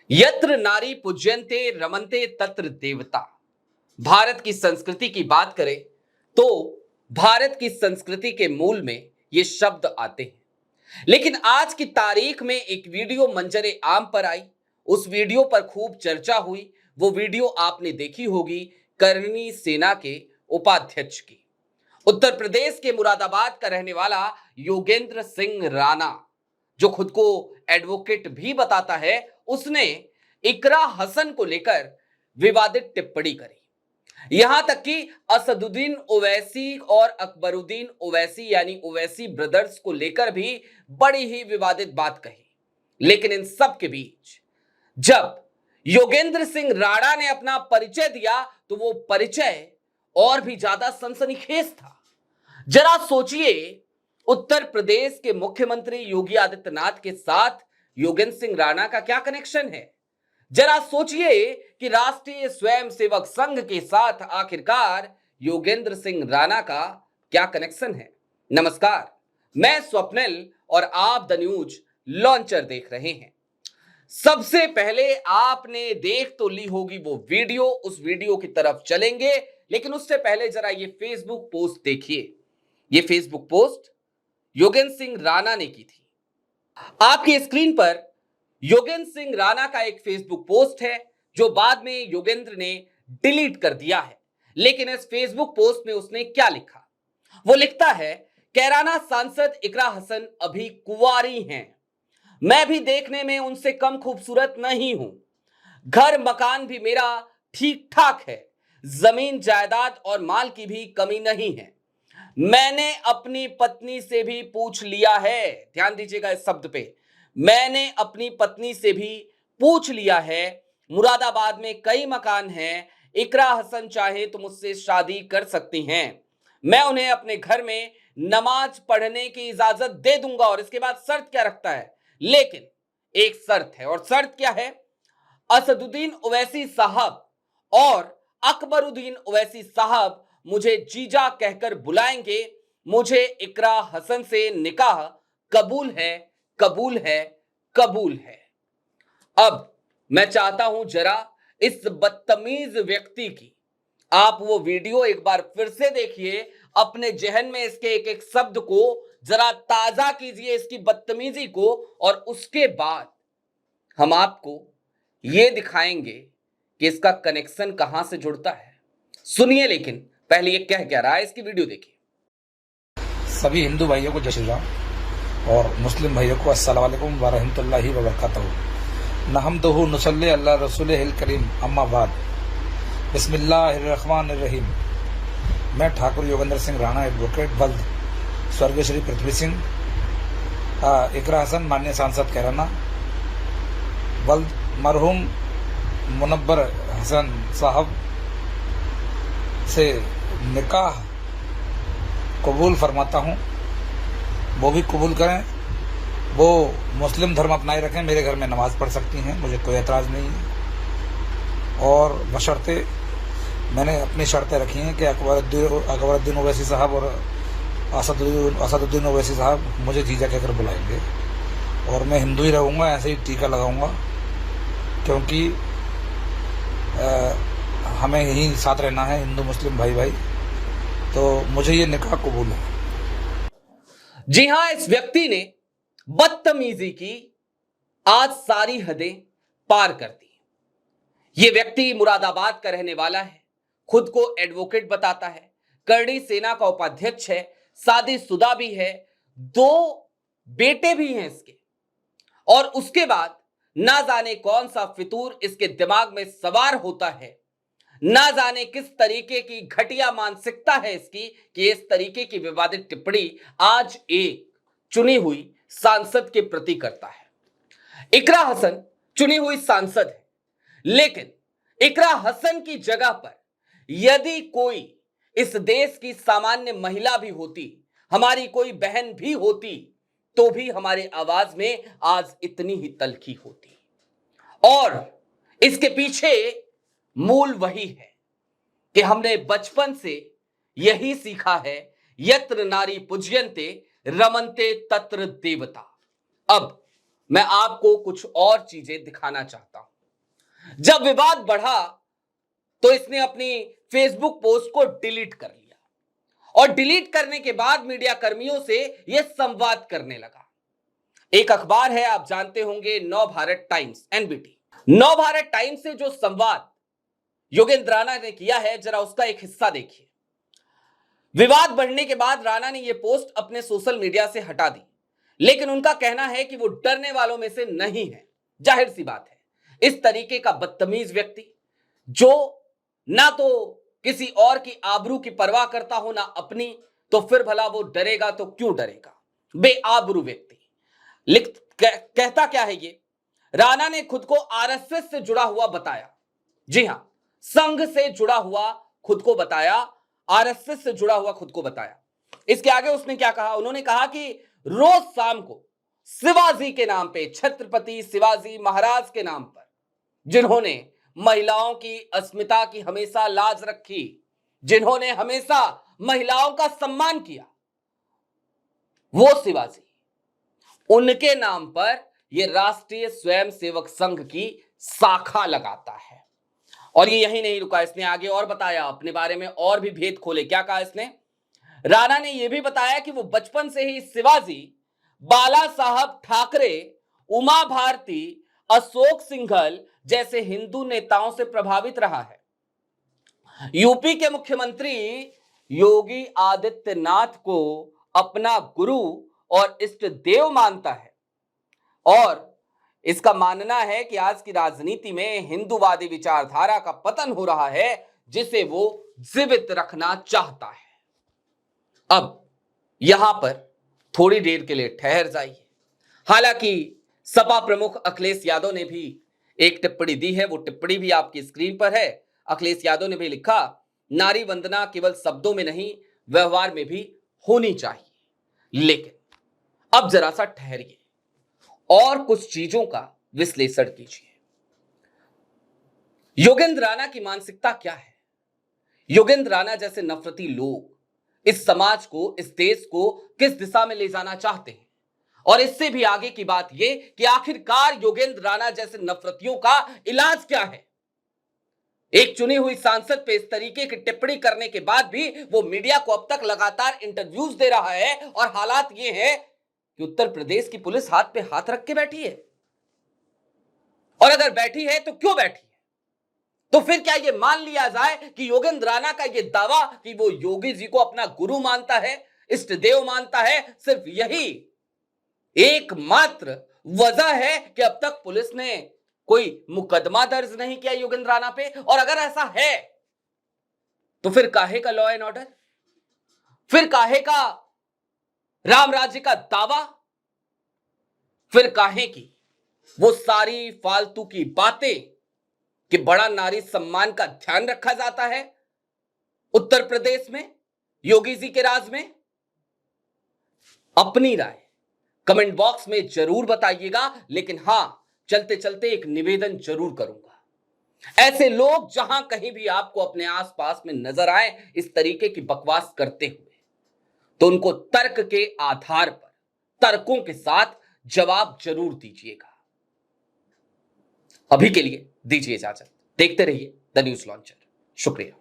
यत्र नारी पूज्यन्ते रमन्ते तत्र देवता। भारत की संस्कृति की बात करें तो भारत की संस्कृति के मूल में ये शब्द आते हैं। लेकिन आज की तारीख में एक वीडियो मंजरे आम पर आई, उस वीडियो पर खूब चर्चा हुई। वो वीडियो आपने देखी होगी, करनी सेना के उपाध्यक्ष की। उत्तर प्रदेश के मुरादाबाद का रहने वाला योगेंद्र सिंह राणा, जो खुद को एडवोकेट भी बताता है, उसने इकरा हसन को लेकर विवादित टिप्पणी करी। यहां तक कि असदुद्दीन ओवैसी और अकबरुद्दीन ओवैसी यानी ओवैसी ब्रदर्स को लेकर भी बड़ी ही विवादित बात कही। लेकिन इन सब के बीच जब योगेंद्र सिंह राणा ने अपना परिचय दिया तो वो परिचय और भी ज्यादा सनसनीखेज था। जरा सोचिए, उत्तर प्रदेश के मुख्यमंत्री योगी आदित्यनाथ के साथ योगेंद्र सिंह राणा का क्या कनेक्शन है। जरा सोचिए कि राष्ट्रीय स्वयंसेवक संघ के साथ आखिरकार योगेंद्र सिंह राणा का क्या कनेक्शन है। नमस्कार, मैं स्वप्निल और आप द न्यूज लॉन्चर देख रहे हैं। सबसे पहले आपने देख तो ली होगी वो वीडियो, उस वीडियो की तरफ चलेंगे, लेकिन उससे पहले जरा ये फेसबुक पोस्ट देखिए। ये फेसबुक पोस्ट योगेंद्र सिंह राणा ने की थी। आपकी स्क्रीन पर योगेंद्र सिंह राणा का एक फेसबुक पोस्ट है जो बाद में योगेंद्र ने डिलीट कर दिया है। लेकिन इस फेसबुक पोस्ट में उसने क्या लिखा? वो लिखता है, कैराना सांसद इकरा हसन अभी कुंवारी हैं। मैं भी देखने में उनसे कम खूबसूरत नहीं हूं। घर मकान भी मेरा ठीक ठाक है। जमीन जायदाद और माल की भी कमी नहीं है। मैंने अपनी पत्नी से भी पूछ लिया है। ध्यान दीजिएगा इस शब्द पे, मैंने अपनी पत्नी से भी पूछ लिया है। मुरादाबाद में कई मकान हैं। इकरा हसन चाहे तो मुझसे शादी कर सकती हैं। मैं उन्हें अपने घर में नमाज पढ़ने की इजाजत दे दूंगा। और इसके बाद शर्त क्या रखता है? लेकिन एक शर्त है, और शर्त क्या है? असदुद्दीन ओवैसी साहब और अकबरुद्दीन ओवैसी साहब मुझे जीजा कहकर बुलाएंगे। मुझे इकरा हसन से निकाह कबूल है, कबूल है, कबूल है। अब मैं चाहता हूं जरा इस बदतमीज व्यक्ति की आप वो वीडियो एक बार फिर से देखिए, अपने जहन में इसके एक एक शब्द को जरा ताजा कीजिए, इसकी बदतमीजी को, और उसके बाद हम आपको ये दिखाएंगे कि इसका कनेक्शन कहां से जुड़ता है। सुनिए, लेकिन पहले ये क्या रहा है, इसकी वीडियो देखिए। सभी हिंदू भाइयों को जय श्री राम और मुस्लिम भाइयों को अस्सलाम वालेकुम व रहमतुल्लाहि व बरकातहू। नहमदुहु नुसल्ली अल्ला रसूलिहिल करीम, अम्मा बाद, बिस्मिल्लाहिर्रहमानिर्रहीम। मैं ठाकुर योगेंद्र सिंह राणा, एडवोकेट, बल्द, स्वर्गीय श्री पृथ्वी सिंह, इकरा हसन माननीय सांसद कैराना, बल्द, मरहूम मुनव्वर हसन साहब से निकाह कबूल फरमाता हूँ। वो भी कबूल करें, वो मुस्लिम धर्म अपनाए रखें, मेरे घर में नमाज पढ़ सकती हैं, मुझे कोई एतराज़ नहीं है। और बशर्ते मैंने अपनी शर्तें रखी हैं कि अकबरुद्दीन ओवैसी साहब और असदुद्दीन ओवैसी साहब मुझे जीजा कहकर बुलाएंगे और मैं हिंदू ही रहूँगा, ऐसे ही टीका लगाऊंगा, क्योंकि हमें यही साथ रहना है, हिंदू मुस्लिम भाई भाई। तो मुझे ये निकाह कबूल है। जी हां, इस व्यक्ति ने बदतमीजी की आज सारी हदें पार कर दी। ये व्यक्ति मुरादाबाद का रहने वाला है, खुद को एडवोकेट बताता है, करनी सेना का उपाध्यक्ष है, शादीशुदा भी है, 2 बेटे भी हैं इसके। और उसके बाद ना जाने कौन सा फितूर इसके दिमाग में सवार होता है, ना जाने किस तरीके की घटिया मानसिकता है इसकी कि इस तरीके की विवादित टिप्पणी आज एक चुनी हुई सांसद के प्रति करता है। इकरा हसन चुनी हुई सांसद है, लेकिन इकरा हसन की जगह पर यदि कोई इस देश की सामान्य महिला भी होती, हमारी कोई बहन भी होती, तो भी हमारे आवाज में आज इतनी ही तलखी होती। और इसके पीछे मूल वही है कि हमने बचपन से यही सीखा है, यत्र नारी पूज्यन्ते रमन्ते तत्र देवता। अब मैं आपको कुछ और चीजें दिखाना चाहता हूं। जब विवाद बढ़ा तो इसने अपनी फेसबुक पोस्ट को डिलीट कर लिया और डिलीट करने के बाद मीडिया कर्मियों से यह संवाद करने लगा। एक अखबार है, आप जानते होंगे, नव भारत टाइम्स, एनबीटी। नव भारत टाइम्स से जो संवाद योगेंद्र राणा ने किया है, जरा उसका एक हिस्सा देखिए। विवाद बढ़ने के बाद राणा ने यह पोस्ट अपने सोशल मीडिया से हटा दी, लेकिन उनका कहना है कि वो डरने वालों में से नहीं है। जाहिर सी बात है, इस तरीके का बदतमीज व्यक्ति जो ना तो किसी और की आबरू की परवाह करता हो ना अपनी, तो फिर भला वो डरेगा तो क्यों डरेगा? बेआबरू व्यक्ति। कहता क्या है ये? राणा ने खुद को आरएसएस से जुड़ा हुआ बताया। जी हां, संघ से जुड़ा हुआ खुद को बताया, आरएसएस से जुड़ा हुआ खुद को बताया। इसके आगे उसने क्या कहा? उन्होंने कहा कि रोज शाम को शिवाजी के नाम पे, छत्रपति शिवाजी महाराज के नाम पर, जिन्होंने महिलाओं की अस्मिता की हमेशा लाज रखी, जिन्होंने हमेशा महिलाओं का सम्मान किया, वो शिवाजी, उनके नाम पर यह राष्ट्रीय स्वयंसेवक संघ की शाखा लगाता है। और ये यही नहीं रुका, इसने आगे और बताया, अपने बारे में और भी भेद खोले। क्या कहा इसने? राणा ने यह भी बताया कि वो बचपन से ही शिवाजी, बाला साहब ठाकरे, उमा भारती, अशोक सिंघल जैसे हिंदू नेताओं से प्रभावित रहा है। यूपी के मुख्यमंत्री योगी आदित्यनाथ को अपना गुरु और इष्ट देव मानता है और इसका मानना है कि आज की राजनीति में हिंदूवादी विचारधारा का पतन हो रहा है, जिसे वो जीवित रखना चाहता है। अब यहां पर थोड़ी देर के लिए ठहर जाइए। हालांकि सपा प्रमुख अखिलेश यादव ने भी एक टिप्पणी दी है, वो टिप्पणी भी आपकी स्क्रीन पर है। अखिलेश यादव ने भी लिखा, नारी वंदना केवल शब्दों में नहीं, व्यवहार में भी होनी चाहिए। लेकिन अब जरा सा ठहरिए और कुछ चीजों का विश्लेषण कीजिए। योगेंद्र राणा की मानसिकता क्या है? योगेंद्र राणा जैसे नफरती लोग इस समाज को, इस देश को किस दिशा में ले जाना चाहते हैं? और इससे भी आगे की बात यह कि आखिरकार योगेंद्र राणा जैसे नफरतियों का इलाज क्या है? एक चुनी हुई सांसद पे इस तरीके की टिप्पणी करने के बाद भी वो मीडिया को अब तक लगातार इंटरव्यूज दे रहा है और हालात ये है कि उत्तर प्रदेश की पुलिस हाथ पे हाथ रख के बैठी है। और अगर बैठी है तो क्यों बैठी है? तो फिर क्या ये मान लिया जाए कि योगेंद्र राणा का ये दावा कि वो योगी जी को अपना गुरु मानता है, इष्ट देव मानता है, सिर्फ यही एकमात्र वजह है कि अब तक पुलिस ने कोई मुकदमा दर्ज नहीं किया योगेंद्र राणा पे? और अगर ऐसा है तो फिर काहे का लॉ एंड ऑर्डर, फिर काहे का राम राज्य का दावा, फिर काहे की वो सारी फालतू की बातें कि बड़ा नारी सम्मान का ध्यान रखा जाता है उत्तर प्रदेश में, योगी जी के राज में? अपनी राय कमेंट बॉक्स में जरूर बताइएगा। लेकिन हां, चलते चलते एक निवेदन जरूर करूंगा। ऐसे लोग जहां कहीं भी आपको अपने आसपास में नजर आए इस तरीके की बकवास करते हुए, तो उनको तर्क के आधार पर, तर्कों के साथ जवाब जरूर दीजिएगा। अभी के लिए दीजिए इजाजत। देखते रहिए द न्यूज लॉन्चर। शुक्रिया।